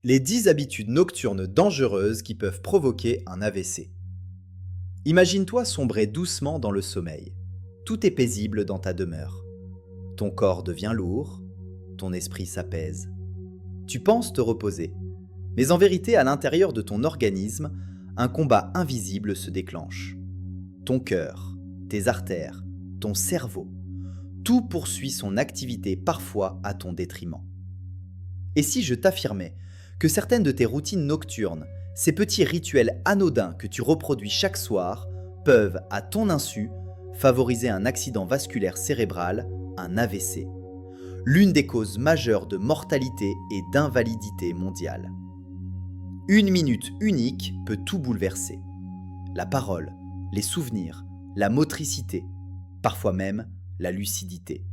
Les 10 habitudes nocturnes dangereuses qui peuvent provoquer un AVC. Imagine-toi sombrer doucement dans le sommeil. Tout est paisible dans ta demeure. Ton corps devient lourd, ton esprit s'apaise. Tu penses te reposer, mais en vérité, à l'intérieur de ton organisme, un combat invisible se déclenche. Ton cœur, tes artères, ton cerveau, tout poursuit son activité parfois à ton détriment. Et si je t'affirmais que certaines de tes routines nocturnes, ces petits rituels anodins que tu reproduis chaque soir, peuvent, à ton insu, favoriser un accident vasculaire cérébral, un AVC, l'une des causes majeures de mortalité et d'invalidité mondiale. Une minute unique peut tout bouleverser. La parole, les souvenirs, la motricité, parfois même la lucidité.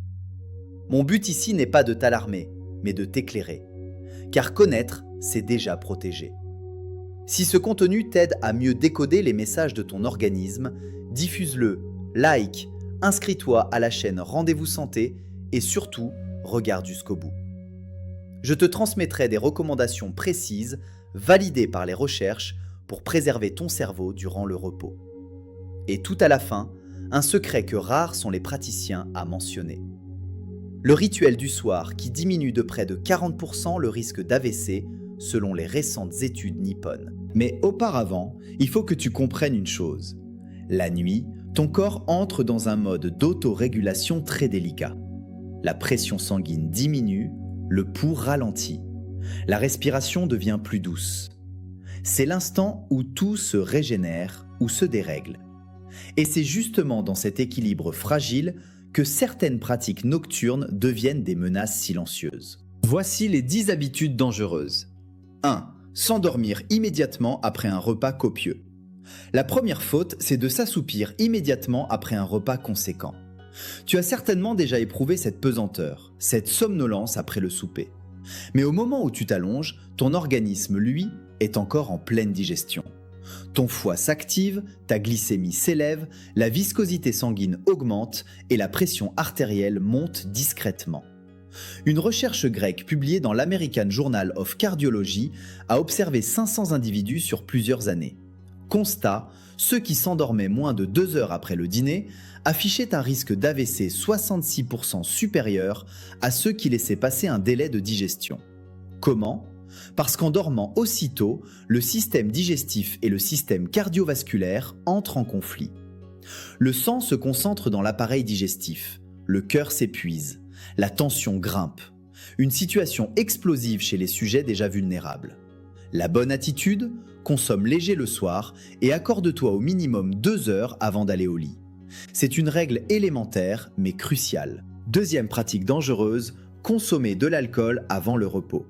Mon but ici n'est pas de t'alarmer, mais de t'éclairer. Car connaître, c'est déjà protéger. Si ce contenu t'aide à mieux décoder les messages de ton organisme, diffuse-le, like, inscris-toi à la chaîne Rendez-vous Santé et surtout, regarde jusqu'au bout. Je te transmettrai des recommandations précises, validées par les recherches, pour préserver ton cerveau durant le repos. Et tout à la fin, un secret que rares sont les praticiens à mentionner. Le rituel du soir qui diminue de près de 40% le risque d'AVC selon les récentes études nippones. Mais auparavant, il faut que tu comprennes une chose. La nuit, ton corps entre dans un mode d'autorégulation très délicat. La pression sanguine diminue, le pouls ralentit. La respiration devient plus douce. C'est l'instant où tout se régénère ou se dérègle. Et c'est justement dans cet équilibre fragile que certaines pratiques nocturnes deviennent des menaces silencieuses. Voici les 10 habitudes dangereuses. 1. S'endormir immédiatement après un repas copieux. La première faute, c'est de s'assoupir immédiatement après un repas conséquent. Tu as certainement déjà éprouvé cette pesanteur, cette somnolence après le souper. Mais au moment où tu t'allonges, ton organisme, lui, est encore en pleine digestion. Ton foie s'active, ta glycémie s'élève, la viscosité sanguine augmente et la pression artérielle monte discrètement. Une recherche grecque publiée dans l'American Journal of Cardiology a observé 500 individus sur plusieurs années. Constat, ceux qui s'endormaient moins de 2 heures après le dîner affichaient un risque d'AVC 66% supérieur à ceux qui laissaient passer un délai de digestion. Comment ? Parce qu'en dormant aussitôt, le système digestif et le système cardiovasculaire entrent en conflit. Le sang se concentre dans l'appareil digestif, le cœur s'épuise, la tension grimpe, une situation explosive chez les sujets déjà vulnérables. La bonne attitude, consomme léger le soir et accorde-toi au minimum 2 heures avant d'aller au lit. C'est une règle élémentaire mais cruciale. Deuxième pratique dangereuse, consommer de l'alcool avant le repos.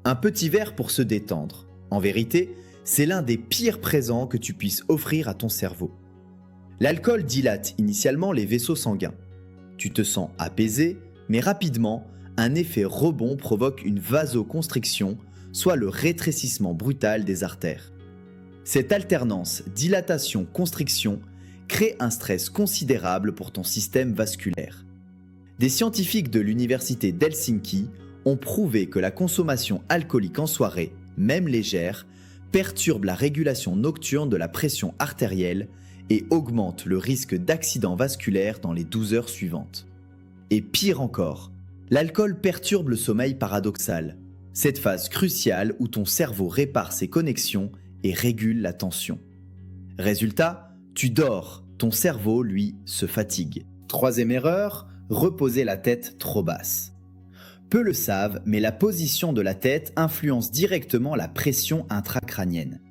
Un petit verre pour se détendre. En vérité, c'est l'un des pires présents que tu puisses offrir à ton cerveau. L'alcool dilate initialement les vaisseaux sanguins. Tu te sens apaisé, mais rapidement, un effet rebond provoque une vasoconstriction, soit le rétrécissement brutal des artères. Cette alternance dilatation-constriction crée un stress considérable pour ton système vasculaire. Des scientifiques de l'université d'Helsinki ont prouvé que la consommation alcoolique en soirée, même légère, perturbe la régulation nocturne de la pression artérielle et augmente le risque d'accident vasculaire dans les 12 heures suivantes. Et pire encore, l'alcool perturbe le sommeil paradoxal, cette phase cruciale où ton cerveau répare ses connexions et régule la tension. Résultat, tu dors, ton cerveau, lui, se fatigue. Troisième erreur, reposer la tête trop basse. Peu le savent, mais la position de la tête influence directement la pression intracrânienne.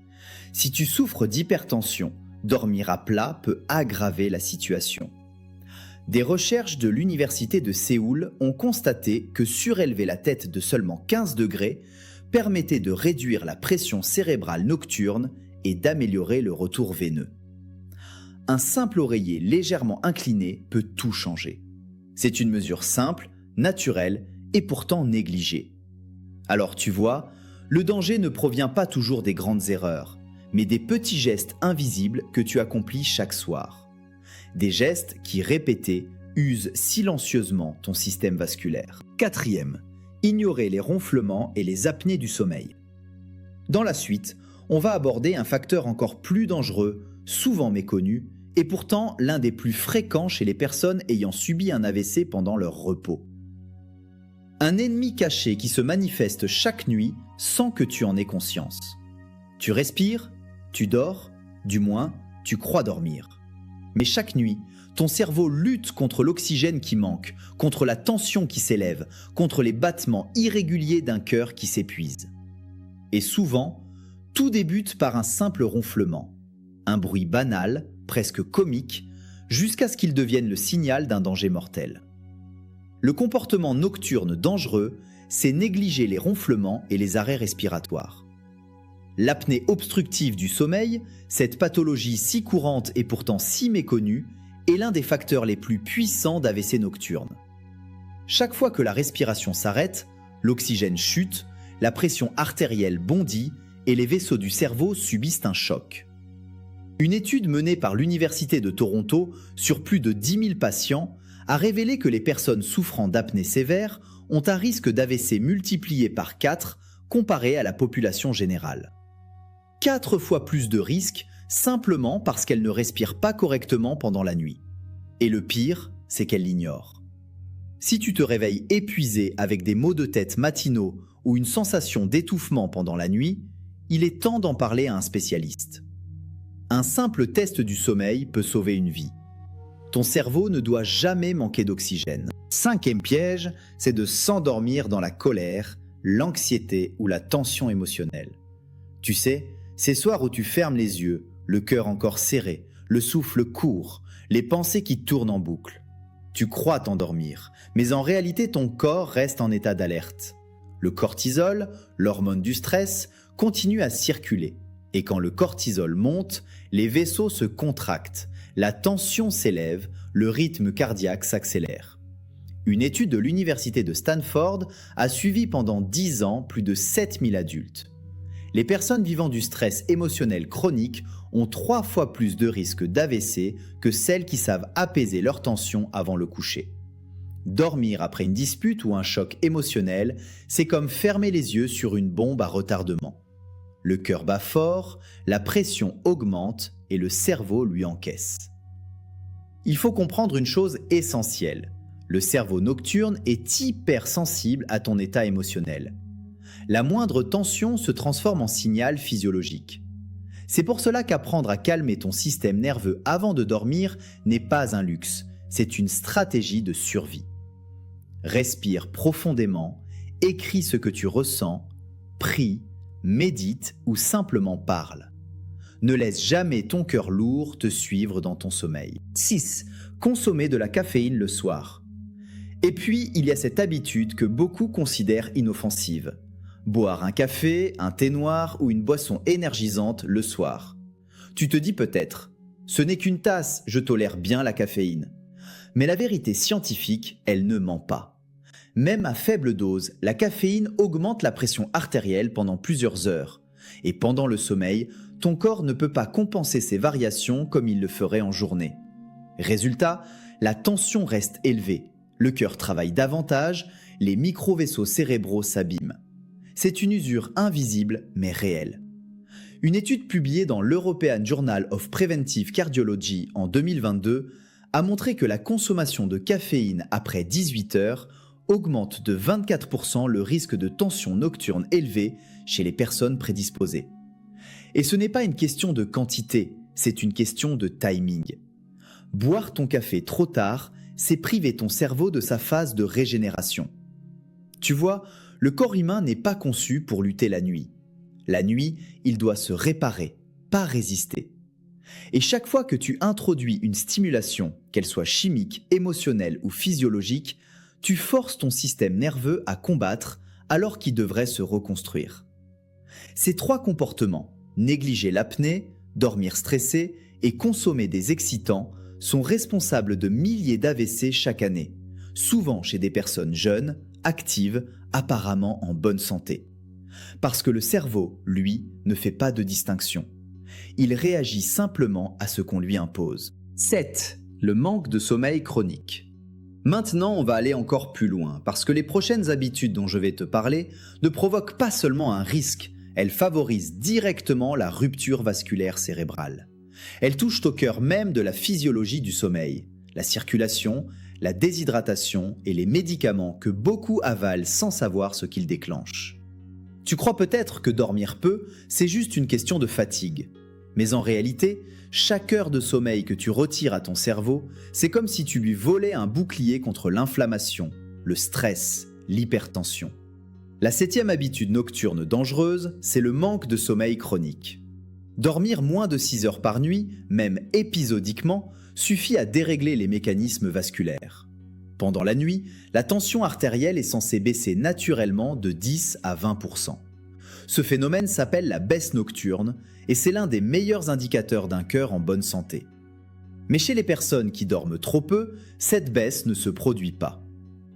Si tu souffres d'hypertension, dormir à plat peut aggraver la situation. Des recherches de l'université de Séoul ont constaté que surélever la tête de seulement 15 degrés permettait de réduire la pression cérébrale nocturne et d'améliorer le retour veineux. Un simple oreiller légèrement incliné peut tout changer. C'est une mesure simple, naturelle et pourtant négligée. Alors tu vois, le danger ne provient pas toujours des grandes erreurs, mais des petits gestes invisibles que tu accomplis chaque soir. Des gestes qui, répétés, usent silencieusement ton système vasculaire. Quatrième, ignorer les ronflements et les apnées du sommeil. Dans la suite, on va aborder un facteur encore plus dangereux, souvent méconnu, et pourtant l'un des plus fréquents chez les personnes ayant subi un AVC pendant leur repos. Un ennemi caché qui se manifeste chaque nuit sans que tu en aies conscience. Tu respires, tu dors, du moins, tu crois dormir. Mais chaque nuit, ton cerveau lutte contre l'oxygène qui manque, contre la tension qui s'élève, contre les battements irréguliers d'un cœur qui s'épuise. Et souvent, tout débute par un simple ronflement, un bruit banal, presque comique, jusqu'à ce qu'il devienne le signal d'un danger mortel. Le comportement nocturne dangereux, c'est négliger les ronflements et les arrêts respiratoires. L'apnée obstructive du sommeil, cette pathologie si courante et pourtant si méconnue, est l'un des facteurs les plus puissants d'AVC nocturne. Chaque fois que la respiration s'arrête, l'oxygène chute, la pression artérielle bondit et les vaisseaux du cerveau subissent un choc. Une étude menée par l'Université de Toronto sur plus de 10 000 patients a révélé que les personnes souffrant d'apnée sévère ont un risque d'AVC multiplié par 4 comparé à la population générale. 4 fois plus de risques simplement parce qu'elles ne respirent pas correctement pendant la nuit. Et le pire, c'est qu'elles l'ignorent. Si tu te réveilles épuisé avec des maux de tête matinaux ou une sensation d'étouffement pendant la nuit, il est temps d'en parler à un spécialiste. Un simple test du sommeil peut sauver une vie. Ton cerveau ne doit jamais manquer d'oxygène. 5e piège, c'est de s'endormir dans la colère, l'anxiété ou la tension émotionnelle. Tu sais, ces soirs où tu fermes les yeux, le cœur encore serré, le souffle court, les pensées qui tournent en boucle. Tu crois t'endormir, mais en réalité ton corps reste en état d'alerte. Le cortisol, l'hormone du stress, continue à circuler. Et quand le cortisol monte, les vaisseaux se contractent, la tension s'élève, le rythme cardiaque s'accélère. Une étude de l'université de Stanford a suivi pendant 10 ans plus de 7000 adultes. Les personnes vivant du stress émotionnel chronique ont 3 fois plus de risques d'AVC que celles qui savent apaiser leur tension avant le coucher. Dormir après une dispute ou un choc émotionnel, c'est comme fermer les yeux sur une bombe à retardement. Le cœur bat fort, la pression augmente et le cerveau lui encaisse. Il faut comprendre une chose essentielle. Le cerveau nocturne est hypersensible à ton état émotionnel. La moindre tension se transforme en signal physiologique. C'est pour cela qu'apprendre à calmer ton système nerveux avant de dormir n'est pas un luxe, c'est une stratégie de survie. Respire profondément, écris ce que tu ressens, prie, médite ou simplement parle. Ne laisse jamais ton cœur lourd te suivre dans ton sommeil. 6. Consommer de la caféine le soir. Et puis, il y a cette habitude que beaucoup considèrent inoffensive. Boire un café, un thé noir ou une boisson énergisante le soir. Tu te dis peut-être, ce n'est qu'une tasse, je tolère bien la caféine. Mais la vérité scientifique, elle ne ment pas. Même à faible dose, la caféine augmente la pression artérielle pendant plusieurs heures. Et pendant le sommeil, ton corps ne peut pas compenser ces variations comme il le ferait en journée. Résultat, la tension reste élevée, le cœur travaille davantage, les micro-vaisseaux cérébraux s'abîment. C'est une usure invisible mais réelle. Une étude publiée dans l'European Journal of Preventive Cardiology en 2022 a montré que la consommation de caféine après 18 heures augmente de 24% le risque de tension nocturne élevée chez les personnes prédisposées. Et ce n'est pas une question de quantité, c'est une question de timing. Boire ton café trop tard, c'est priver ton cerveau de sa phase de régénération. Tu vois, le corps humain n'est pas conçu pour lutter la nuit. La nuit, il doit se réparer, pas résister. Et chaque fois que tu introduis une stimulation, qu'elle soit chimique, émotionnelle ou physiologique, tu forces ton système nerveux à combattre alors qu'il devrait se reconstruire. Ces 3 comportements, négliger l'apnée, dormir stressé et consommer des excitants, sont responsables de milliers d'AVC chaque année, souvent chez des personnes jeunes, actives, apparemment en bonne santé. Parce que le cerveau, lui, ne fait pas de distinction. Il réagit simplement à ce qu'on lui impose. 7. Le manque de sommeil chronique. Maintenant, on va aller encore plus loin, parce que les prochaines habitudes dont je vais te parler ne provoquent pas seulement un risque, elles favorisent directement la rupture vasculaire cérébrale. Elles touchent au cœur même de la physiologie du sommeil, la circulation, la déshydratation et les médicaments que beaucoup avalent sans savoir ce qu'ils déclenchent. Tu crois peut-être que dormir peu, c'est juste une question de fatigue. Mais en réalité, chaque heure de sommeil que tu retires à ton cerveau, c'est comme si tu lui volais un bouclier contre l'inflammation, le stress, l'hypertension. La 7e habitude nocturne dangereuse, c'est le manque de sommeil chronique. Dormir moins de 6 heures par nuit, même épisodiquement, suffit à dérégler les mécanismes vasculaires. Pendant la nuit, la tension artérielle est censée baisser naturellement de 10 à 20%. Ce phénomène s'appelle la baisse nocturne et c'est l'un des meilleurs indicateurs d'un cœur en bonne santé. Mais chez les personnes qui dorment trop peu, cette baisse ne se produit pas.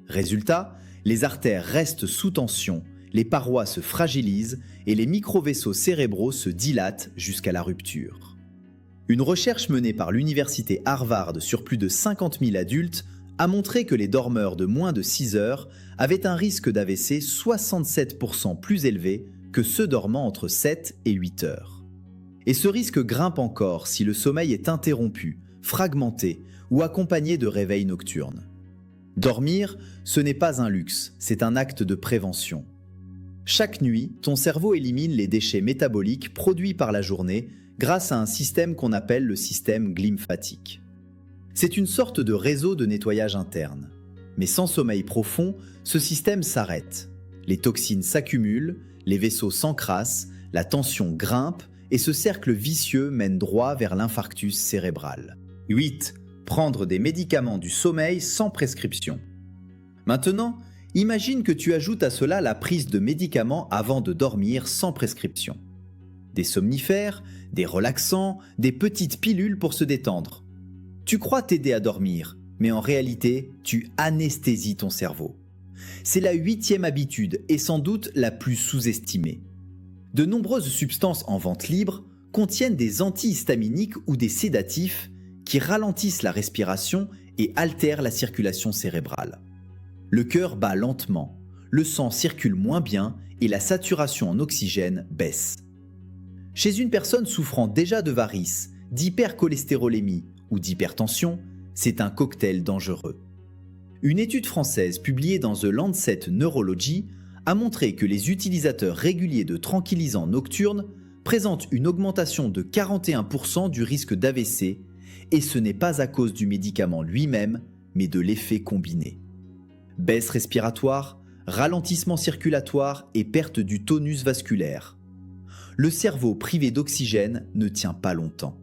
Résultat, les artères restent sous tension, les parois se fragilisent et les microvaisseaux cérébraux se dilatent jusqu'à la rupture. Une recherche menée par l'université Harvard sur plus de 50 000 adultes a montré que les dormeurs de moins de 6 heures avaient un risque d'AVC 67% plus élevé que ceux dormant entre 7 et 8 heures. Et ce risque grimpe encore si le sommeil est interrompu, fragmenté ou accompagné de réveils nocturnes. Dormir, ce n'est pas un luxe, c'est un acte de prévention. Chaque nuit, ton cerveau élimine les déchets métaboliques produits par la journée grâce à un système qu'on appelle le système glymphatique. C'est une sorte de réseau de nettoyage interne. Mais sans sommeil profond, ce système s'arrête. Les toxines s'accumulent, les vaisseaux s'encrassent, la tension grimpe et ce cercle vicieux mène droit vers l'infarctus cérébral. 8. Prendre des médicaments du sommeil sans prescription. Maintenant, imagine que tu ajoutes à cela la prise de médicaments avant de dormir sans prescription. Des somnifères, des relaxants, des petites pilules pour se détendre. Tu crois t'aider à dormir, mais en réalité, tu anesthésies ton cerveau. C'est la 8e habitude et sans doute la plus sous-estimée. De nombreuses substances en vente libre contiennent des antihistaminiques ou des sédatifs qui ralentissent la respiration et altèrent la circulation cérébrale. Le cœur bat lentement, le sang circule moins bien et la saturation en oxygène baisse. Chez une personne souffrant déjà de varices, d'hypercholestérolémie ou d'hypertension, c'est un cocktail dangereux. Une étude française publiée dans The Lancet Neurology a montré que les utilisateurs réguliers de tranquillisants nocturnes présentent une augmentation de 41% du risque d'AVC, et ce n'est pas à cause du médicament lui-même, mais de l'effet combiné. Baisse respiratoire, ralentissement circulatoire et perte du tonus vasculaire. Le cerveau privé d'oxygène ne tient pas longtemps.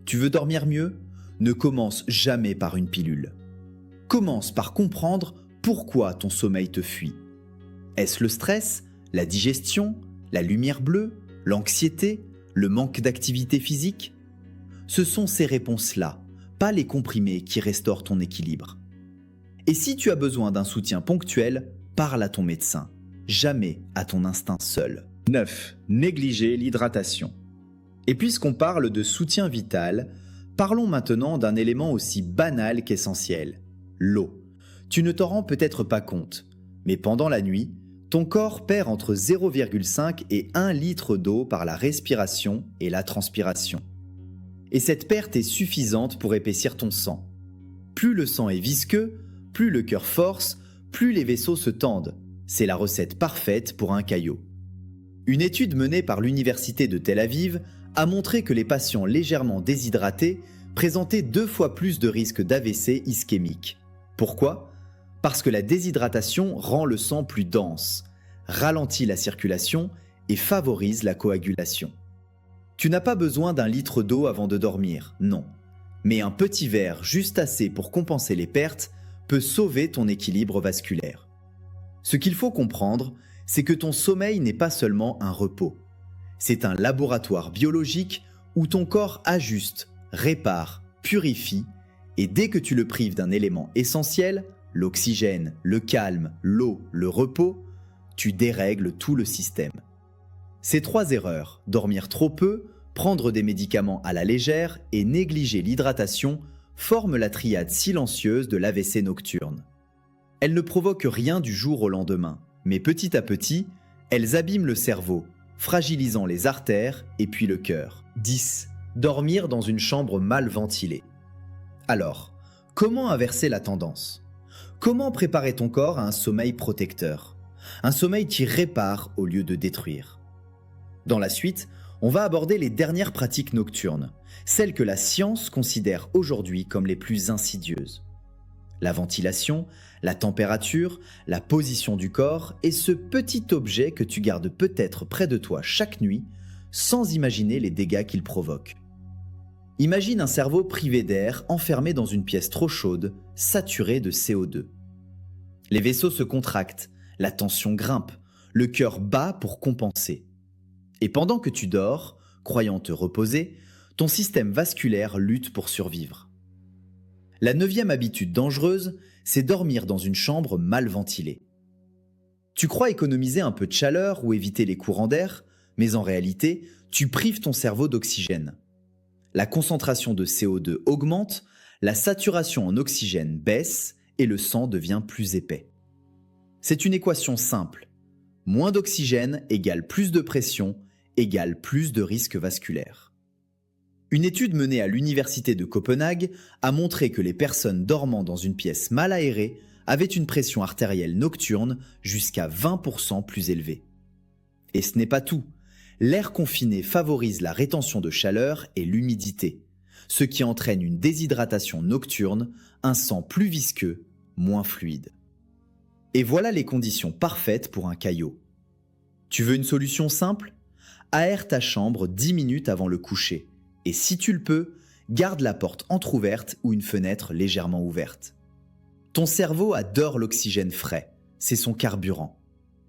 Tu veux dormir mieux ? Ne commence jamais par une pilule. Commence par comprendre pourquoi ton sommeil te fuit. Est-ce le stress, la digestion, la lumière bleue, l'anxiété, le manque d'activité physique ? Ce sont ces réponses-là, pas les comprimés qui restaurent ton équilibre. Et si tu as besoin d'un soutien ponctuel, parle à ton médecin, jamais à ton instinct seul. 9. Négliger l'hydratation. Et puisqu'on parle de soutien vital, parlons maintenant d'un élément aussi banal qu'essentiel, l'eau. Tu ne t'en rends peut-être pas compte, mais pendant la nuit, ton corps perd entre 0,5 et 1 litre d'eau par la respiration et la transpiration. Et cette perte est suffisante pour épaissir ton sang. Plus le sang est visqueux, plus le cœur force, plus les vaisseaux se tendent. C'est la recette parfaite pour un caillot. Une étude menée par l'université de Tel Aviv a montré que les patients légèrement déshydratés présentaient 2 fois plus de risques d'AVC ischémique. Pourquoi ? Parce que la déshydratation rend le sang plus dense, ralentit la circulation et favorise la coagulation. Tu n'as pas besoin d'1 litre d'eau avant de dormir, non. Mais un petit verre, juste assez pour compenser les pertes, peut sauver ton équilibre vasculaire. Ce qu'il faut comprendre, c'est que ton sommeil n'est pas seulement un repos. C'est un laboratoire biologique où ton corps ajuste, répare, purifie, et dès que tu le prives d'un élément essentiel, l'oxygène, le calme, l'eau, le repos, tu dérègles tout le système. Ces 3 erreurs, dormir trop peu, prendre des médicaments à la légère et négliger l'hydratation, forment la triade silencieuse de l'AVC nocturne. Elles ne provoquent rien du jour au lendemain, mais petit à petit, elles abîment le cerveau, fragilisant les artères et puis le cœur. 10. Dormir dans une chambre mal ventilée. Alors, comment inverser la tendance? Comment préparer ton corps à un sommeil protecteur? Un sommeil qui répare au lieu de détruire. Dans la suite, on va aborder les dernières pratiques nocturnes, celles que la science considère aujourd'hui comme les plus insidieuses. La ventilation, la température, la position du corps et ce petit objet que tu gardes peut-être près de toi chaque nuit sans imaginer les dégâts qu'il provoque. Imagine un cerveau privé d'air enfermé dans une pièce trop chaude, saturée de CO2. Les vaisseaux se contractent, la tension grimpe, le cœur bat pour compenser. Et pendant que tu dors, croyant te reposer, ton système vasculaire lutte pour survivre. La 9e habitude dangereuse, c'est dormir dans une chambre mal ventilée. Tu crois économiser un peu de chaleur ou éviter les courants d'air, mais en réalité, tu prives ton cerveau d'oxygène. La concentration de CO2 augmente, la saturation en oxygène baisse et le sang devient plus épais. C'est une équation simple. Moins d'oxygène égale plus de pression égale plus de risques vasculaires. Une étude menée à l'université de Copenhague a montré que les personnes dormant dans une pièce mal aérée avaient une pression artérielle nocturne jusqu'à 20% plus élevée. Et ce n'est pas tout. L'air confiné favorise la rétention de chaleur et l'humidité, ce qui entraîne une déshydratation nocturne, un sang plus visqueux, moins fluide. Et voilà les conditions parfaites pour un caillot. Tu veux une solution simple? Aère ta chambre 10 minutes avant le coucher. Et si tu le peux, garde la porte entrouverte ou une fenêtre légèrement ouverte. Ton cerveau adore l'oxygène frais, c'est son carburant.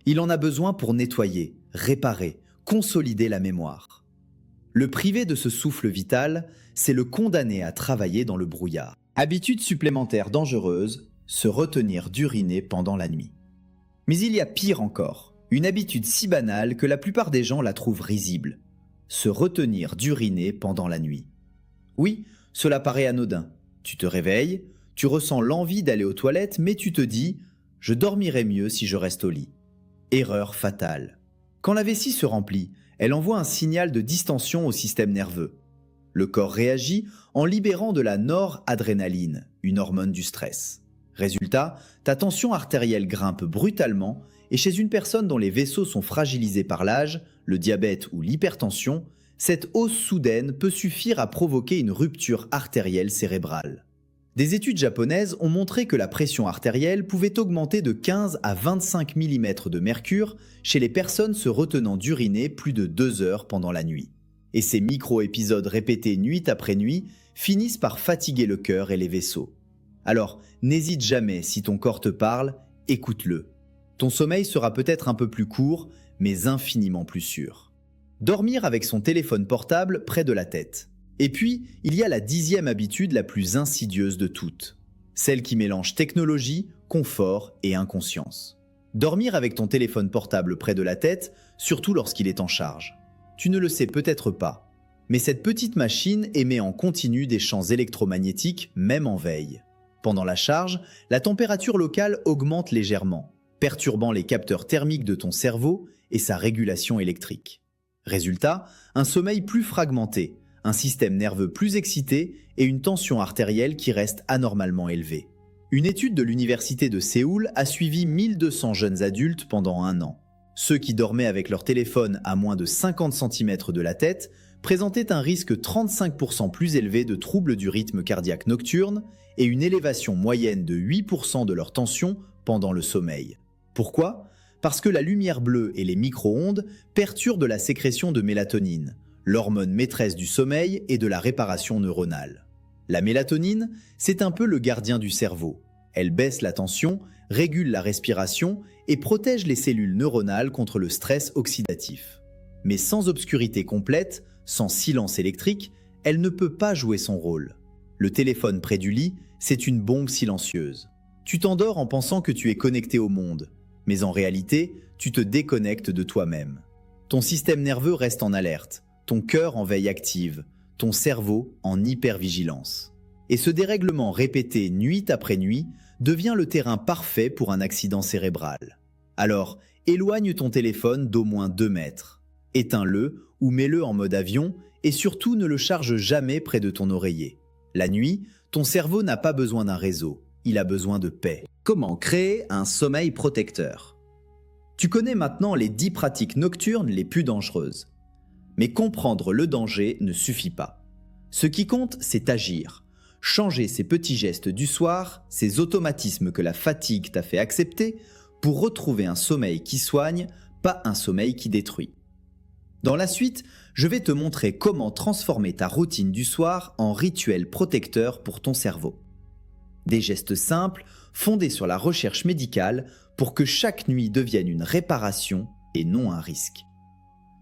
Il en a besoin pour nettoyer, réparer, consolider la mémoire. Le priver de ce souffle vital, c'est le condamner à travailler dans le brouillard. Habitude supplémentaire dangereuse, se retenir d'uriner pendant la nuit. Mais il y a pire encore, une habitude si banale que la plupart des gens la trouvent risible. Se retenir d'uriner pendant la nuit. Oui, cela paraît anodin. Tu te réveilles, tu ressens l'envie d'aller aux toilettes, mais tu te dis « je dormirai mieux si je reste au lit ». Erreur fatale. Quand la vessie se remplit, elle envoie un signal de distension au système nerveux. Le corps réagit en libérant de la noradrénaline, une hormone du stress. Résultat, ta tension artérielle grimpe brutalement et chez une personne dont les vaisseaux sont fragilisés par l'âge, le diabète ou l'hypertension, cette hausse soudaine peut suffire à provoquer une rupture artérielle cérébrale. Des études japonaises ont montré que la pression artérielle pouvait augmenter de 15 à 25 mm de mercure chez les personnes se retenant d'uriner plus de 2 heures pendant la nuit. Et ces micro-épisodes répétés nuit après nuit finissent par fatiguer le cœur et les vaisseaux. Alors, n'hésite jamais, si ton corps te parle, écoute-le. Ton sommeil sera peut-être un peu plus court, mais infiniment plus sûr. Dormir avec son téléphone portable près de la tête. Et puis, il y a la 10e habitude la plus insidieuse de toutes. Celle qui mélange technologie, confort et inconscience. Dormir avec ton téléphone portable près de la tête, surtout lorsqu'il est en charge. Tu ne le sais peut-être pas, mais cette petite machine émet en continu des champs électromagnétiques, même en veille. Pendant la charge, la température locale augmente légèrement, perturbant les capteurs thermiques de ton cerveau et sa régulation électrique. Résultat, un sommeil plus fragmenté, un système nerveux plus excité et une tension artérielle qui reste anormalement élevée. Une étude de l'université de Séoul a suivi 1200 jeunes adultes pendant 1 an. Ceux qui dormaient avec leur téléphone à moins de 50 cm de la tête présentaient un risque 35% plus élevé de troubles du rythme cardiaque nocturne et une élévation moyenne de 8% de leur tension pendant le sommeil. Pourquoi ? Parce que la lumière bleue et les micro-ondes perturbent la sécrétion de mélatonine, l'hormone maîtresse du sommeil et de la réparation neuronale. La mélatonine, c'est un peu le gardien du cerveau. Elle baisse la tension, régule la respiration et protège les cellules neuronales contre le stress oxydatif. Mais sans obscurité complète, sans silence électrique, elle ne peut pas jouer son rôle. Le téléphone près du lit, c'est une bombe silencieuse. Tu t'endors en pensant que tu es connecté au monde, mais en réalité, tu te déconnectes de toi-même. Ton système nerveux reste en alerte, ton cœur en veille active, ton cerveau en hypervigilance. Et ce dérèglement répété nuit après nuit devient le terrain parfait pour un accident cérébral. Alors, éloigne ton téléphone d'au moins 2 mètres. Éteins-le ou mets-le en mode avion et surtout ne le charge jamais près de ton oreiller. La nuit, ton cerveau n'a pas besoin d'un réseau, il a besoin de paix. Comment créer un sommeil protecteur ? Tu connais maintenant les 10 pratiques nocturnes les plus dangereuses. Mais comprendre le danger ne suffit pas. Ce qui compte, c'est agir. Changer ces petits gestes du soir, ces automatismes que la fatigue t'a fait accepter, pour retrouver un sommeil qui soigne, pas un sommeil qui détruit. Dans la suite, je vais te montrer comment transformer ta routine du soir en rituel protecteur pour ton cerveau. Des gestes simples, fondés sur la recherche médicale, pour que chaque nuit devienne une réparation et non un risque.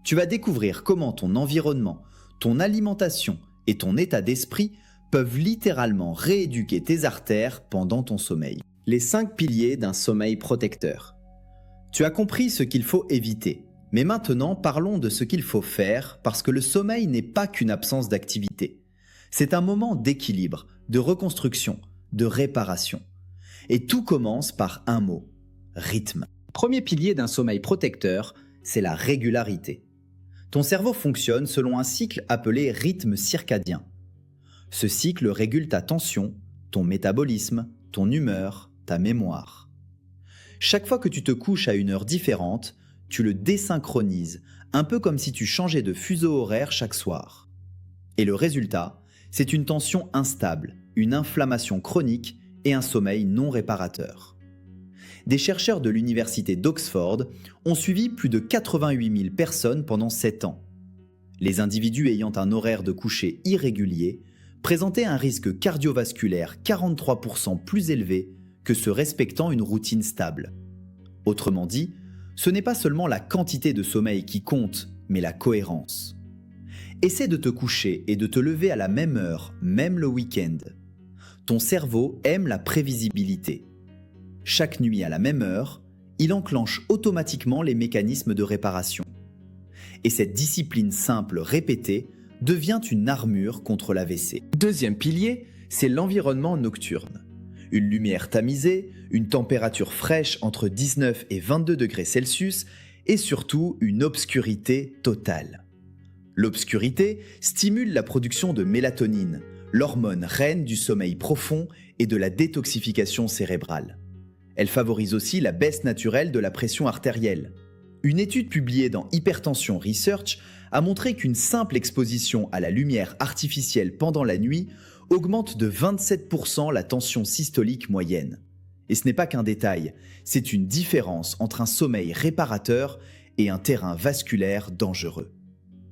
Tu vas découvrir comment ton environnement, ton alimentation et ton état d'esprit peuvent littéralement rééduquer tes artères pendant ton sommeil. Les 5 piliers d'un sommeil protecteur. Tu as compris ce qu'il faut éviter, mais maintenant parlons de ce qu'il faut faire parce que le sommeil n'est pas qu'une absence d'activité. C'est un moment d'équilibre, de reconstruction, de réparation. Et tout commence par un mot, rythme. Premier pilier d'un sommeil protecteur, c'est la régularité. Ton cerveau fonctionne selon un cycle appelé rythme circadien. Ce cycle régule ta tension, ton métabolisme, ton humeur, ta mémoire. Chaque fois que tu te couches à une heure différente, tu le désynchronises, un peu comme si tu changeais de fuseau horaire chaque soir. Et le résultat, c'est une tension instable, une inflammation chronique et un sommeil non réparateur. Des chercheurs de l'université d'Oxford ont suivi plus de 88 000 personnes pendant 7 ans. Les individus ayant un horaire de coucher irrégulier présentaient un risque cardiovasculaire 43% plus élevé que ceux respectant une routine stable. Autrement dit, ce n'est pas seulement la quantité de sommeil qui compte, mais la cohérence. Essaie de te coucher et de te lever à la même heure, même le week-end. Ton cerveau aime la prévisibilité. Chaque nuit à la même heure, il enclenche automatiquement les mécanismes de réparation. Et cette discipline simple répétée devient une armure contre l'AVC. Deuxième pilier, c'est l'environnement nocturne. Une lumière tamisée, une température fraîche entre 19 et 22 degrés Celsius et surtout une obscurité totale. L'obscurité stimule la production de mélatonine, l'hormone reine du sommeil profond et de la détoxification cérébrale. Elle favorise aussi la baisse naturelle de la pression artérielle. Une étude publiée dans Hypertension Research a montré qu'une simple exposition à la lumière artificielle pendant la nuit augmente de 27% la tension systolique moyenne. Et ce n'est pas qu'un détail, c'est une différence entre un sommeil réparateur et un terrain vasculaire dangereux.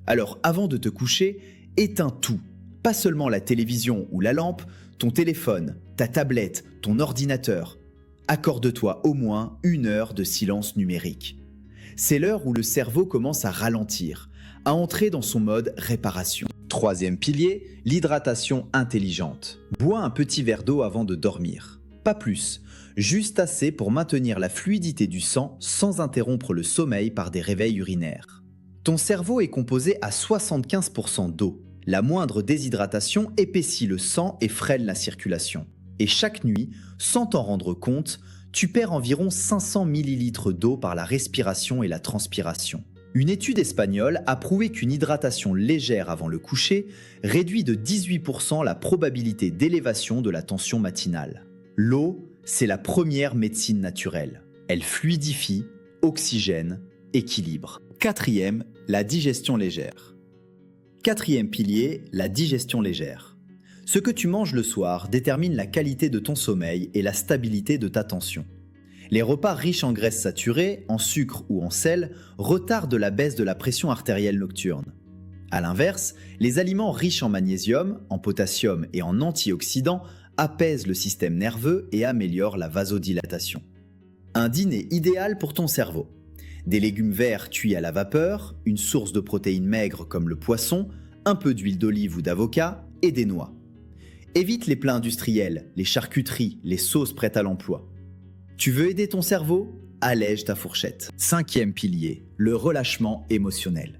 Alors avant de te coucher, éteins tout, pas seulement la télévision ou la lampe, ton téléphone, ta tablette, ton ordinateur. Accorde-toi au moins 1 heure de silence numérique. C'est l'heure où le cerveau commence à ralentir, à entrer dans son mode réparation. Troisième pilier, l'hydratation intelligente. Bois un petit verre d'eau avant de dormir. Pas plus, juste assez pour maintenir la fluidité du sang sans interrompre le sommeil par des réveils urinaires. Ton cerveau est composé à 75% d'eau. La moindre déshydratation épaissit le sang et freine la circulation. Et chaque nuit, sans t'en rendre compte, tu perds environ 500 ml d'eau par la respiration et la transpiration. Une étude espagnole a prouvé qu'une hydratation légère avant le coucher réduit de 18% la probabilité d'élévation de la tension matinale. L'eau, c'est la première médecine naturelle. Elle fluidifie, oxygène, équilibre. Quatrième, la digestion légère. Quatrième pilier, la digestion légère. Ce que tu manges le soir détermine la qualité de ton sommeil et la stabilité de ta tension. Les repas riches en graisses saturées, en sucre ou en sel retardent la baisse de la pression artérielle nocturne. A l'inverse, les aliments riches en magnésium, en potassium et en antioxydants apaisent le système nerveux et améliorent la vasodilatation. Un dîner idéal pour ton cerveau. Des légumes verts cuits à la vapeur, une source de protéines maigres comme le poisson, un peu d'huile d'olive ou d'avocat et des noix. Évite les plats industriels, les charcuteries, les sauces prêtes à l'emploi. Tu veux aider ton cerveau ? Allège ta fourchette. Cinquième pilier, le relâchement émotionnel.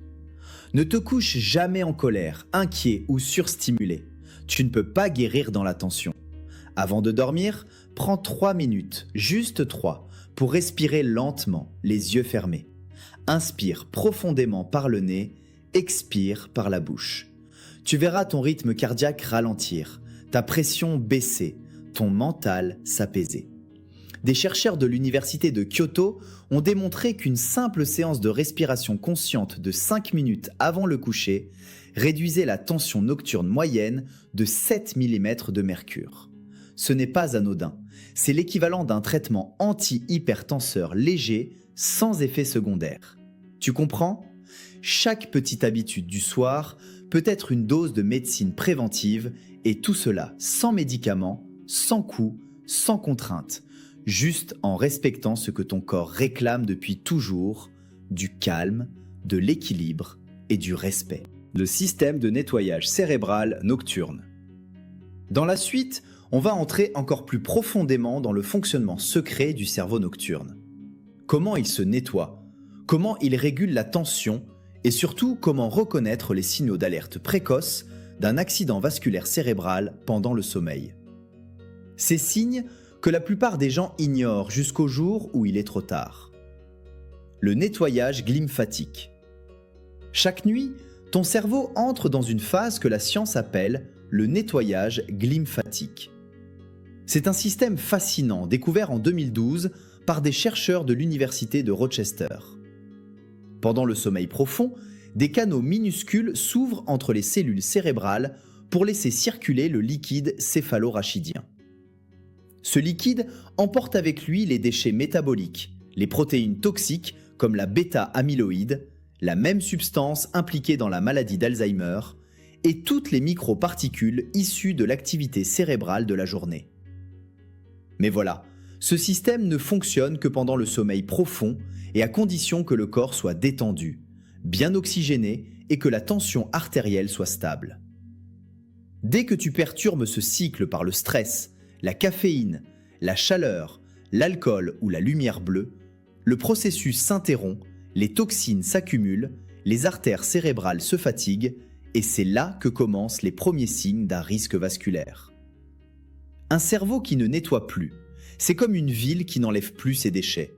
Ne te couche jamais en colère, inquiet ou surstimulé. Tu ne peux pas guérir dans la tension. Avant de dormir, prends 3 minutes, juste 3, pour respirer lentement, les yeux fermés. Inspire profondément par le nez, expire par la bouche. Tu verras ton rythme cardiaque ralentir, ta pression baisser, ton mental s'apaiser. Des chercheurs de l'université de Kyoto ont démontré qu'une simple séance de respiration consciente de 5 minutes avant le coucher réduisait la tension nocturne moyenne de 7 mm de mercure. Ce n'est pas anodin, c'est l'équivalent d'un traitement anti-hypertenseur léger sans effet secondaire. Tu comprends ? Chaque petite habitude du soir peut être une dose de médecine préventive et tout cela sans médicaments, sans coût, sans contrainte, juste en respectant ce que ton corps réclame depuis toujours, du calme, de l'équilibre et du respect. Le système de nettoyage cérébral nocturne. Dans la suite, on va entrer encore plus profondément dans le fonctionnement secret du cerveau nocturne. Comment il se nettoie ? Comment il régule la tension ? Et surtout, comment reconnaître les signaux d'alerte précoce d'un accident vasculaire cérébral pendant le sommeil. Ces signes que la plupart des gens ignorent jusqu'au jour où il est trop tard. Le nettoyage glymphatique. Chaque nuit, ton cerveau entre dans une phase que la science appelle le nettoyage glymphatique. C'est un système fascinant découvert en 2012 par des chercheurs de l'université de Rochester. Pendant le sommeil profond, des canaux minuscules s'ouvrent entre les cellules cérébrales pour laisser circuler le liquide céphalorachidien. Ce liquide emporte avec lui les déchets métaboliques, les protéines toxiques comme la bêta-amyloïde, la même substance impliquée dans la maladie d'Alzheimer, et toutes les microparticules issues de l'activité cérébrale de la journée. Mais voilà, ce système ne fonctionne que pendant le sommeil profond et à condition que le corps soit détendu, bien oxygéné et que la tension artérielle soit stable. Dès que tu perturbes ce cycle par le stress, la caféine, la chaleur, l'alcool ou la lumière bleue, le processus s'interrompt, les toxines s'accumulent, les artères cérébrales se fatiguent et c'est là que commencent les premiers signes d'un risque vasculaire. Un cerveau qui ne nettoie plus, c'est comme une ville qui n'enlève plus ses déchets.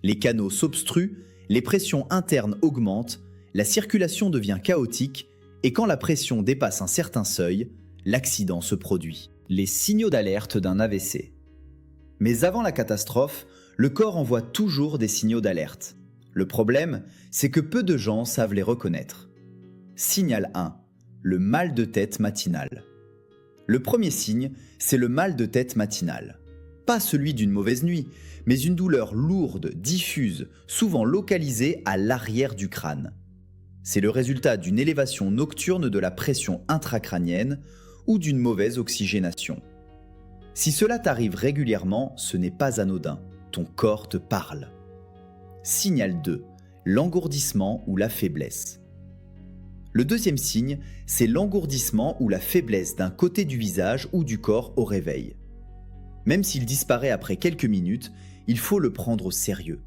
Les canaux s'obstruent, les pressions internes augmentent, la circulation devient chaotique et quand la pression dépasse un certain seuil, l'accident se produit. Les signaux d'alerte d'un AVC. Mais avant la catastrophe, le corps envoie toujours des signaux d'alerte. Le problème, c'est que peu de gens savent les reconnaître. Signal 1. Le mal de tête matinal. Le premier signe, c'est le mal de tête matinal. Pas celui d'une mauvaise nuit, mais une douleur lourde, diffuse, souvent localisée à l'arrière du crâne. C'est le résultat d'une élévation nocturne de la pression intracrânienne ou d'une mauvaise oxygénation. Si cela t'arrive régulièrement, ce n'est pas anodin, ton corps te parle. Signal 2, l'engourdissement ou la faiblesse. Le deuxième signe, c'est l'engourdissement ou la faiblesse d'un côté du visage ou du corps au réveil. Même s'il disparaît après quelques minutes, il faut le prendre au sérieux.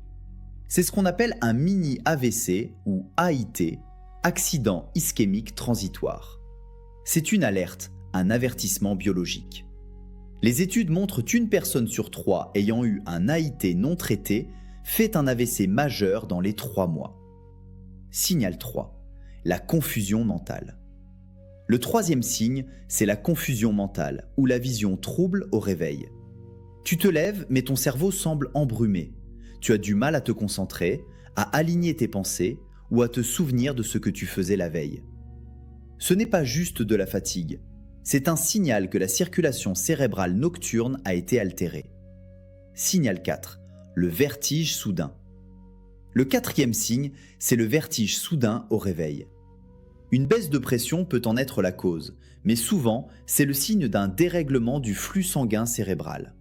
C'est ce qu'on appelle un mini-AVC ou AIT, accident ischémique transitoire. C'est une alerte, un avertissement biologique. Les études montrent qu'une personne sur 3 ayant eu un AIT non traité fait un AVC majeur dans les 3 mois. Signal 3, la confusion mentale. Le troisième signe, c'est la confusion mentale ou la vision trouble au réveil. Tu te lèves, mais ton cerveau semble embrumé. Tu as du mal à te concentrer, à aligner tes pensées ou à te souvenir de ce que tu faisais la veille. Ce n'est pas juste de la fatigue, c'est un signal que la circulation cérébrale nocturne a été altérée. Signal 4, le vertige soudain. Le quatrième signe, c'est le vertige soudain au réveil. Une baisse de pression peut en être la cause, mais souvent, c'est le signe d'un dérèglement du flux sanguin cérébral.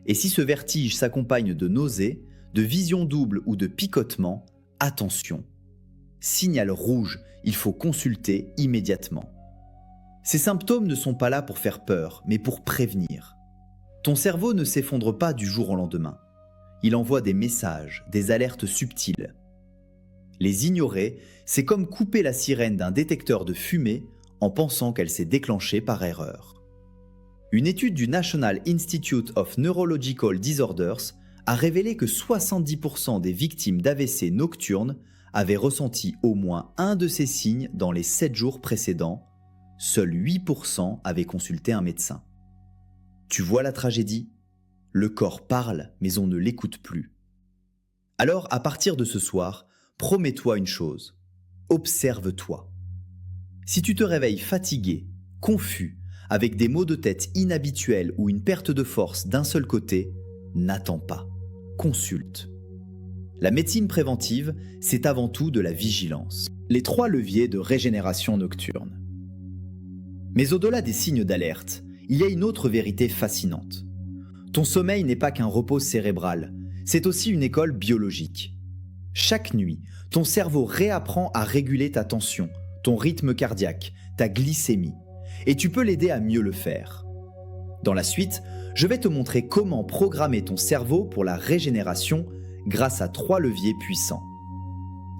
Et si ce vertige s'accompagne de nausées, de visions doubles ou de picotements, attention. Signal rouge, il faut consulter immédiatement. Ces symptômes ne sont pas là pour faire peur, mais pour prévenir. Ton cerveau ne s'effondre pas du jour au lendemain. Il envoie des messages, des alertes subtiles. Les ignorer, c'est comme couper la sirène d'un détecteur de fumée en pensant qu'elle s'est déclenchée par erreur. Une étude du National Institute of Neurological Disorders a révélé que 70% des victimes d'AVC nocturnes avaient ressenti au moins un de ces signes dans les 7 jours précédents. Seuls 8% avaient consulté un médecin. Tu vois la tragédie ? Le corps parle, mais on ne l'écoute plus. Alors, à partir de ce soir, promets-toi une chose. Observe-toi. Si tu te réveilles fatigué, confus, avec des maux de tête inhabituels ou une perte de force d'un seul côté, n'attends pas. Consulte. La médecine préventive, c'est avant tout de la vigilance. Les 3 leviers de régénération nocturne. Mais au-delà des signes d'alerte, il y a une autre vérité fascinante. Ton sommeil n'est pas qu'un repos cérébral, c'est aussi une école biologique. Chaque nuit, ton cerveau réapprend à réguler ta tension, ton rythme cardiaque, ta glycémie, et tu peux l'aider à mieux le faire. Dans la suite, je vais te montrer comment programmer ton cerveau pour la régénération grâce à 3 leviers puissants.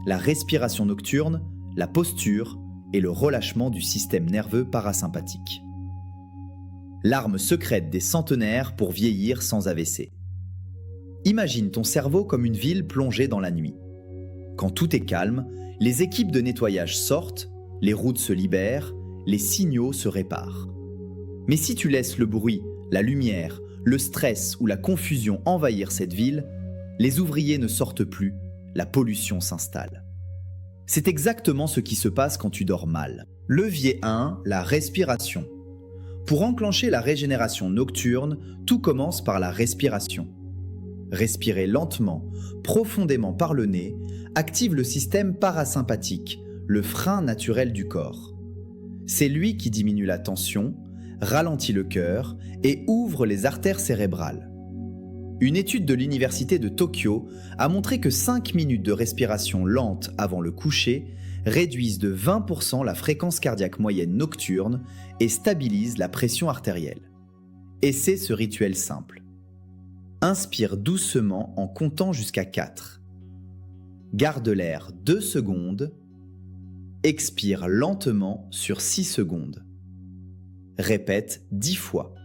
La respiration nocturne, la posture et le relâchement du système nerveux parasympathique. L'arme secrète des centenaires pour vieillir sans AVC. Imagine ton cerveau comme une ville plongée dans la nuit. Quand tout est calme, les équipes de nettoyage sortent, les routes se libèrent, les signaux se réparent. Mais si tu laisses le bruit, la lumière, le stress ou la confusion envahir cette ville, les ouvriers ne sortent plus, la pollution s'installe. C'est exactement ce qui se passe quand tu dors mal. Levier 1, la respiration. Pour enclencher la régénération nocturne, tout commence par la respiration. Respirer lentement, profondément par le nez, active le système parasympathique, le frein naturel du corps. C'est lui qui diminue la tension, ralentit le cœur et ouvre les artères cérébrales. Une étude de l'université de Tokyo a montré que 5 minutes de respiration lente avant le coucher réduisent de 20% la fréquence cardiaque moyenne nocturne et stabilisent la pression artérielle. Essaie ce rituel simple. Inspire doucement en comptant jusqu'à 4. Garde l'air 2 secondes. Expire lentement sur 6 secondes. Répète 10 fois.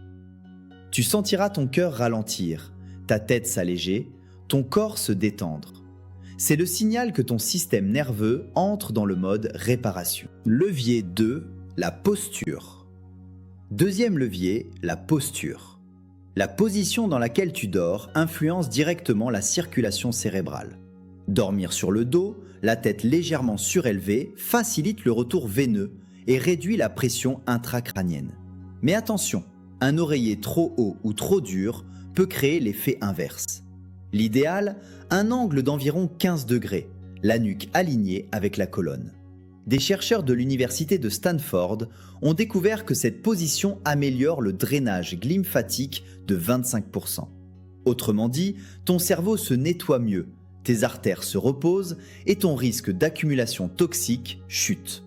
Tu sentiras ton cœur ralentir, ta tête s'alléger, ton corps se détendre. C'est le signal que ton système nerveux entre dans le mode réparation. Levier 2, la posture. Deuxième levier, la posture. La position dans laquelle tu dors influence directement la circulation cérébrale. Dormir sur le dos, la tête légèrement surélevée, facilite le retour veineux et réduit la pression intracrânienne. Mais attention, un oreiller trop haut ou trop dur peut créer l'effet inverse. L'idéal, un angle d'environ 15 degrés, la nuque alignée avec la colonne. Des chercheurs de l'université de Stanford ont découvert que cette position améliore le drainage lymphatique de 25%. Autrement dit, ton cerveau se nettoie mieux, tes artères se reposent et ton risque d'accumulation toxique chute.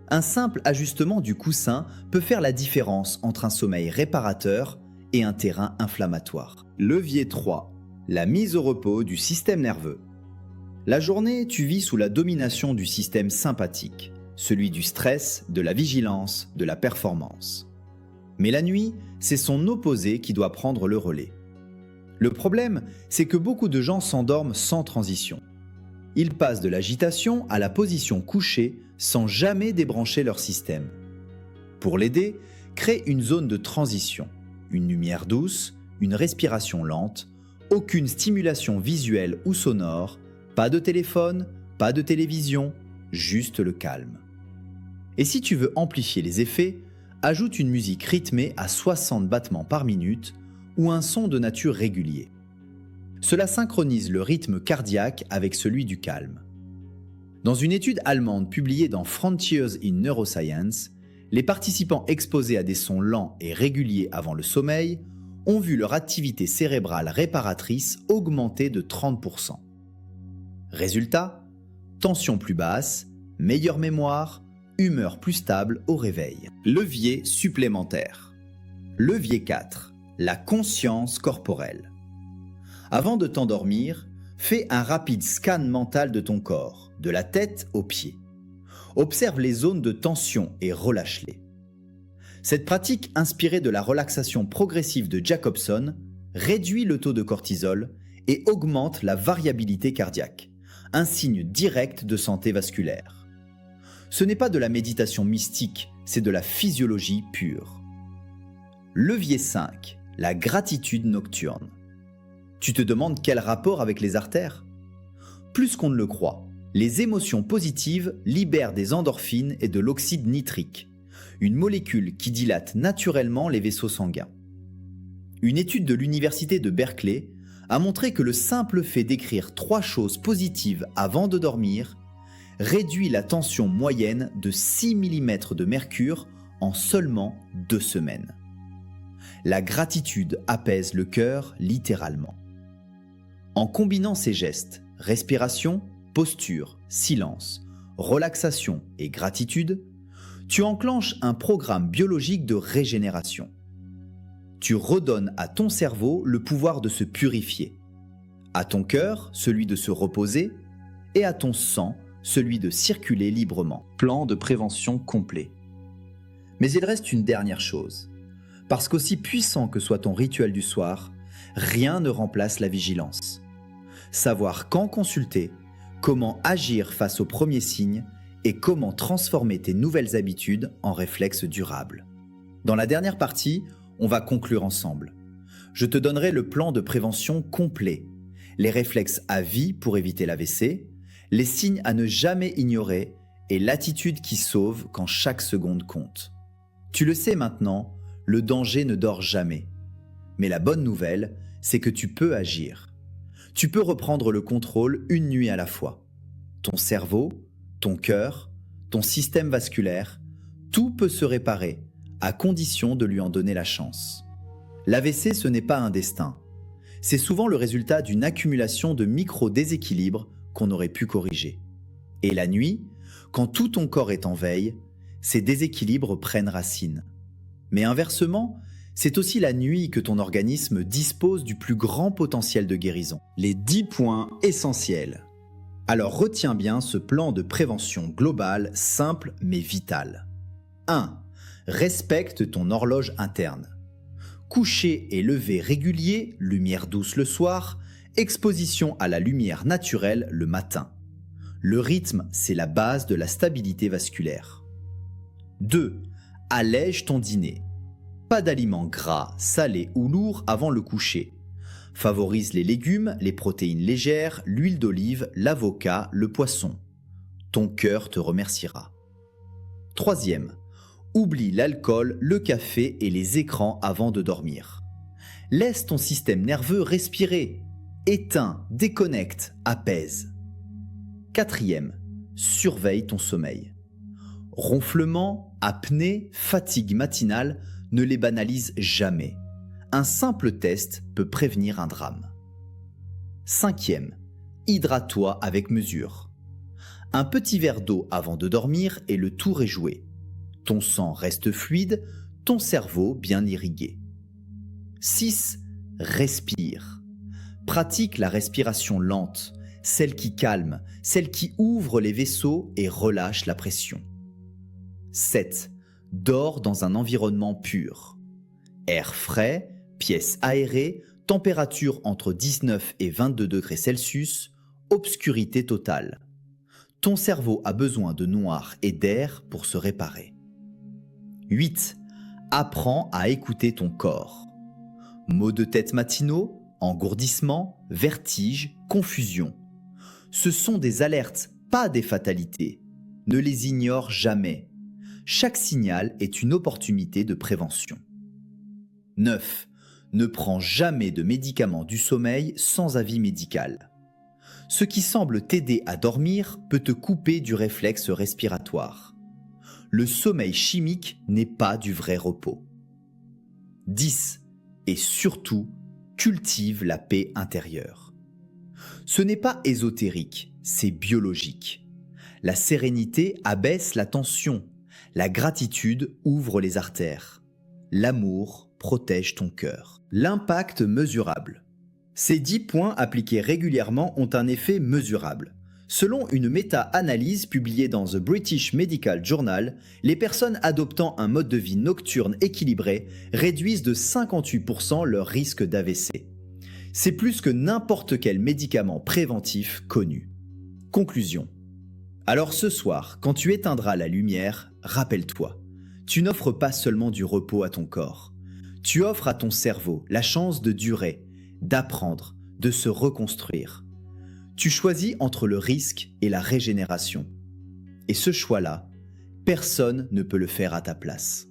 Un simple ajustement du coussin peut faire la différence entre un sommeil réparateur et un terrain inflammatoire. Levier 3. La mise au repos du système nerveux. La journée, tu vis sous la domination du système sympathique, celui du stress, de la vigilance, de la performance. Mais la nuit, c'est son opposé qui doit prendre le relais. Le problème, c'est que beaucoup de gens s'endorment sans transition. Ils passent de l'agitation à la position couchée sans jamais débrancher leur système. Pour l'aider, crée une zone de transition, une lumière douce, une respiration lente, aucune stimulation visuelle ou sonore, pas de téléphone, pas de télévision, juste le calme. Et si tu veux amplifier les effets, ajoute une musique rythmée à 60 battements par minute ou un son de nature régulier. Cela synchronise le rythme cardiaque avec celui du calme. Dans une étude allemande publiée dans Frontiers in Neuroscience, les participants exposés à des sons lents et réguliers avant le sommeil ont vu leur activité cérébrale réparatrice augmenter de 30%. Résultat, tension plus basse, meilleure mémoire, humeur plus stable au réveil. Levier supplémentaire. Levier 4. La conscience corporelle. Avant de t'endormir, fais un rapide scan mental de ton corps, de la tête aux pieds. Observe les zones de tension et relâche-les. Cette pratique, inspirée de la relaxation progressive de Jacobson, réduit le taux de cortisol et augmente la variabilité cardiaque, un signe direct de santé vasculaire. Ce n'est pas de la méditation mystique, c'est de la physiologie pure. Levier 5, la gratitude nocturne. Tu te demandes quel rapport avec les artères ? Plus qu'on ne le croit, les émotions positives libèrent des endorphines et de l'oxyde nitrique, une molécule qui dilate naturellement les vaisseaux sanguins. Une étude de l'université de Berkeley a montré que le simple fait d'écrire 3 choses positives avant de dormir réduit la tension moyenne de 6 mm de mercure en seulement 2 semaines. La gratitude apaise le cœur littéralement. En combinant ces gestes, respiration, posture, silence, relaxation et gratitude, tu enclenches un programme biologique de régénération. Tu redonnes à ton cerveau le pouvoir de se purifier, à ton cœur celui de se reposer et à ton sang celui de circuler librement. Plan de prévention complet. Mais il reste une dernière chose, parce qu'aussi puissant que soit ton rituel du soir, rien ne remplace la vigilance. Savoir quand consulter, comment agir face aux premiers signes et comment transformer tes nouvelles habitudes en réflexes durables. Dans la dernière partie, on va conclure ensemble. Je te donnerai le plan de prévention complet, les réflexes à vie pour éviter l'AVC, les signes à ne jamais ignorer et l'attitude qui sauve quand chaque seconde compte. Tu le sais maintenant, le danger ne dort jamais. Mais la bonne nouvelle, c'est que tu peux agir. Tu peux reprendre le contrôle une nuit à la fois. Ton cerveau, ton cœur, ton système vasculaire, tout peut se réparer, à condition de lui en donner la chance. L'AVC, ce n'est pas un destin. C'est souvent le résultat d'une accumulation de micro-déséquilibres qu'on aurait pu corriger. Et la nuit, quand tout ton corps est en veille, ces déséquilibres prennent racine. Mais inversement, c'est aussi la nuit que ton organisme dispose du plus grand potentiel de guérison. Les 10 points essentiels. Alors retiens bien ce plan de prévention global, simple mais vital. 1. Respecte ton horloge interne. Coucher et lever régulier, lumière douce le soir, exposition à la lumière naturelle le matin. Le rythme, c'est la base de la stabilité vasculaire. 2. Allège ton dîner. Pas d'aliments gras, salés ou lourds avant le coucher. Favorise les légumes, les protéines légères, l'huile d'olive, l'avocat, le poisson. Ton cœur te remerciera. 3. Oublie l'alcool, le café et les écrans avant de dormir. Laisse ton système nerveux respirer. Éteins, déconnecte, apaise. 4. Surveille ton sommeil. Ronflement, apnée, fatigue matinale, ne les banalise jamais. Un simple test peut prévenir un drame. 5. Hydrate-toi avec mesure. Un petit verre d'eau avant de dormir et le tour est joué. Ton sang reste fluide, ton cerveau bien irrigué. 6. Respire. Pratique la respiration lente, celle qui calme, celle qui ouvre les vaisseaux et relâche la pression. 7. Dors dans un environnement pur. Air frais, pièce aérée, température entre 19 et 22 degrés Celsius, obscurité totale. Ton cerveau a besoin de noir et d'air pour se réparer. 8. Apprends à écouter ton corps. Maux de tête matinaux, engourdissement, vertige, confusion. Ce sont des alertes, pas des fatalités. Ne les ignore jamais. Chaque signal est une opportunité de prévention. 9. Ne prends jamais de médicaments du sommeil sans avis médical. Ce qui semble t'aider à dormir peut te couper du réflexe respiratoire. Le sommeil chimique n'est pas du vrai repos. 10. Et surtout, cultive la paix intérieure. Ce n'est pas ésotérique, c'est biologique. La sérénité abaisse la tension, la gratitude ouvre les artères. L'amour protège ton cœur. L'impact mesurable. Ces 10 points appliqués régulièrement ont un effet mesurable. Selon une méta-analyse publiée dans The British Medical Journal, les personnes adoptant un mode de vie nocturne équilibré réduisent de 58% leur risque d'AVC. C'est plus que n'importe quel médicament préventif connu. Conclusion. Alors ce soir, quand tu éteindras la lumière, rappelle-toi, tu n'offres pas seulement du repos à ton corps. Tu offres à ton cerveau la chance de durer, d'apprendre, de se reconstruire. Tu choisis entre le risque et la régénération. Et ce choix-là, personne ne peut le faire à ta place.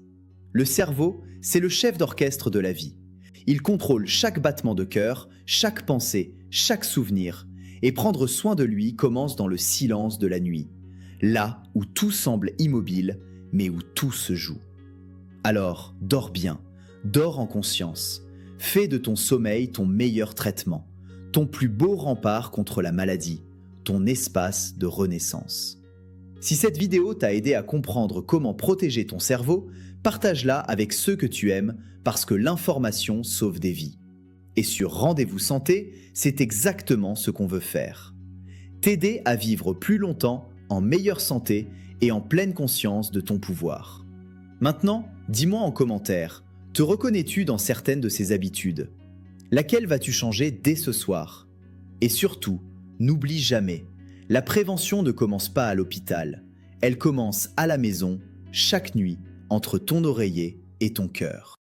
Le cerveau, c'est le chef d'orchestre de la vie. Il contrôle chaque battement de cœur, chaque pensée, chaque souvenir, et prendre soin de lui commence dans le silence de la nuit, là où tout semble immobile, mais où tout se joue. Alors, dors bien, dors en conscience, fais de ton sommeil ton meilleur traitement, ton plus beau rempart contre la maladie, ton espace de renaissance. Si cette vidéo t'a aidé à comprendre comment protéger ton cerveau, partage-la avec ceux que tu aimes parce que l'information sauve des vies. Et sur Rendez-vous Santé, c'est exactement ce qu'on veut faire. T'aider à vivre plus longtemps, en meilleure santé et en pleine conscience de ton pouvoir. Maintenant, dis-moi en commentaire, te reconnais-tu dans certaines de ces habitudes? Laquelle vas-tu changer dès ce soir? Et surtout, n'oublie jamais, la prévention ne commence pas à l'hôpital, elle commence à la maison, chaque nuit, entre ton oreiller et ton cœur.